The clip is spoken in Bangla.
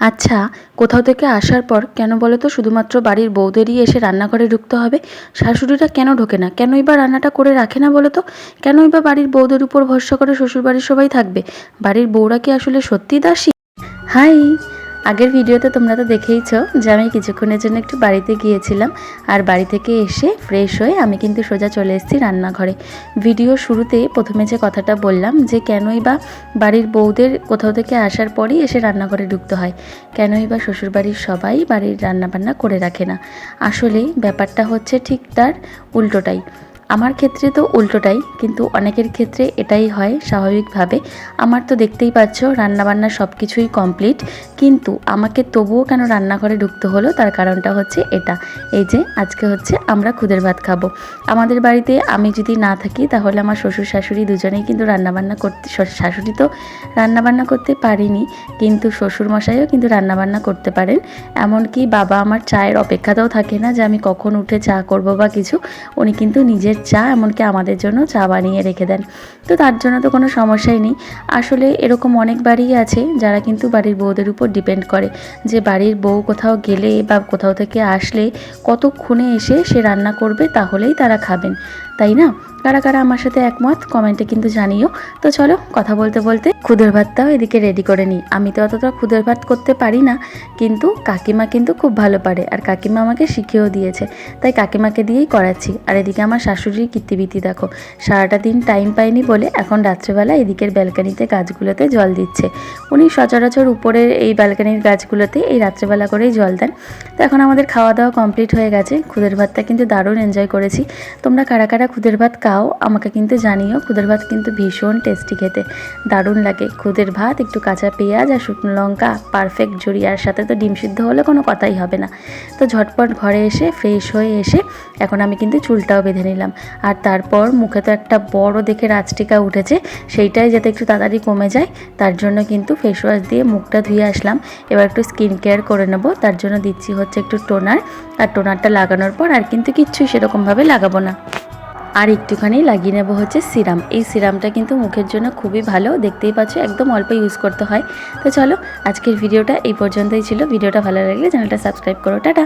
আচ্ছা, কোথাও থেকে আসার পর কেন বলো তো শুধুমাত্র বাড়ির বউদেরই এসে রান্নাঘরে ঢুকতে হবে? শাশুড়িরা কেন ঢোকে না? কেনই বা রান্নাটা করে রাখে না বলো তো? কেনই বা বাড়ির বউদের উপর ভরসা করে শ্বশুরবাড়ির সবাই থাকবে? বাড়ির বউরা কি আসলে সত্যিই দাসী? হাই! আগের ভিডিওতে তোমরা তো দেখেইছো যে আমি কিছুক্ষণের জন্য একটু বাড়িতে গিয়েছিলাম, আর বাড়ি থেকে এসে ফ্রেশ হয়ে আমি কিন্তু সোজা চলে এসেছি রান্নাঘরে। ভিডিও শুরুতে প্রথমে যে কথাটা বললাম যে কেনই বা বাড়ির বউদের কোথাও থেকে আসার পরই এসে রান্নাঘরে ঢুকতে হয়, কেনই বা শ্বশুরবাড়ির সবাই বাড়ির রান্নাবান্না করে রাখে না। আসলে ব্যাপারটা হচ্ছে ঠিক তার উল্টোটাই। আমার ক্ষেত্রে তো উল্টোটাই, কিন্তু অনেকের ক্ষেত্রে এটাই হয় স্বাভাবিকভাবে। আমার তো দেখতেই পাচ্ছ রান্নাবান্না সব কিছুই কমপ্লিট, কিন্তু আমাকে তবুও কেন রান্নাঘরে ঢুকতে হলো তার কারণটা হচ্ছে এটা। এই যে আজকে হচ্ছে আমরা খুদের ভাত খাবো। আমাদের বাড়িতে আমি যদি না থাকি তাহলে আমার শ্বশুর শাশুড়ি দুজনেই কিন্তু রান্নাবান্না করতে, শাশুড়ি তো রান্নাবান্না করতে পারেনি, কিন্তু শ্বশুরমশাইও কিন্তু রান্নাবান্না করতে পারেন। এমনকি বাবা আমার চায়ের অপেক্ষাতেও থাকে না যে আমি কখন উঠে চা করব বা কিছু, উনি কিন্তু নিজের চা এমনকি আমাদের জন্য চা বানিয়ে রেখে দেন। তো তার জন্য তো কোনো সমস্যাই নেই। আসলে এরকম অনেক বাড়ি আছে যারা কিন্তু বাড়ির বউদের উপর ডিপেন্ড করে, যে বাড়ির বউ কোথাও গেলে বা কোথাও থেকে আসলে কতক্ষণে এসে সে রান্না করবে তাহলেই তারা খাবেন, তাই না? কারা কারা আমার সাথে একমত কমেন্টে কিন্তু জানিও। তো চলো কথা বলতে বলতে খুদের ভাতটাও এদিকে রেডি করে নিই। আমি তো অতটা খুদের ভাত করতে পারি না, কিন্তু কাকিমা কিন্তু খুব ভালো পারে, আর কাকিমা আমাকে শিখিয়েও দিয়েছে, তাই কাকিমাকে দিয়েই করাচ্ছি। আর এদিকে আমার শাশুড়ির কীর্তিবীতি দেখো, সারাটা দিন টাইম পাইনি বলে এখন রাত্রেবেলা এদিকের ব্যালকানিতে গাছগুলোতে জল দিচ্ছে। উনি সচরাচর উপরের এই ব্যালকানির গাছগুলোতে এই রাত্রেবেলা করেই জল দেন। তো এখন আমাদের খাওয়া দাওয়া কমপ্লিট হয়ে গেছে। খুদের ভাতটা কিন্তু দারুণ এনজয় করেছি। তোমরা কারা কারা খুদের ভাত খাও আমাকে কিন্তু জানিও। খুদের ভাত কিন্তু ভীষণ টেস্টি খেতে, দারুণ লাগে। খুদের ভাত একটু কাঁচা পেঁয়াজ আর শুকনো লঙ্কা পারফেক্ট জড়িয়ার সাথে তো ডিম সিদ্ধ হলে কোনো কথাই হবে না। তো ঝটপট ঘরে এসে ফ্রেশ হয়ে এসে এখন আমি কিন্তু চুলটাও বেঁধে নিলাম। আর তারপর মুখে তো একটা বড় দেখে রাজটিকা উঠেছে, সেইটাই যাতে একটু তাড়াতাড়ি কমে যায় তার জন্য কিন্তু ফেস ওয়াশ দিয়ে মুখটা ধুয়ে আসলাম। এবার একটু স্কিন কেয়ার করে নেব, তার জন্য দিচ্ছি হচ্ছে একটু টোনার। আর টোনারটা লাগানোর পর আর কিন্তু কিচ্ছুই সেরকমভাবে লাগাবো না, আর একটুখানি লাগিয়ে নেব হচ্ছে সিরাম। এই সিরামটা কিন্তু মুখের জন্য খুবই ভালো, দেখতেই পাচ্ছ একদম অল্প ইউজ করতে হয়। তো চলো আজকের ভিডিওটা এই পর্যন্তই ছিল। ভিডিওটা ভালো লাগলে চ্যানেলটা সাবস্ক্রাইব করো। টাটা।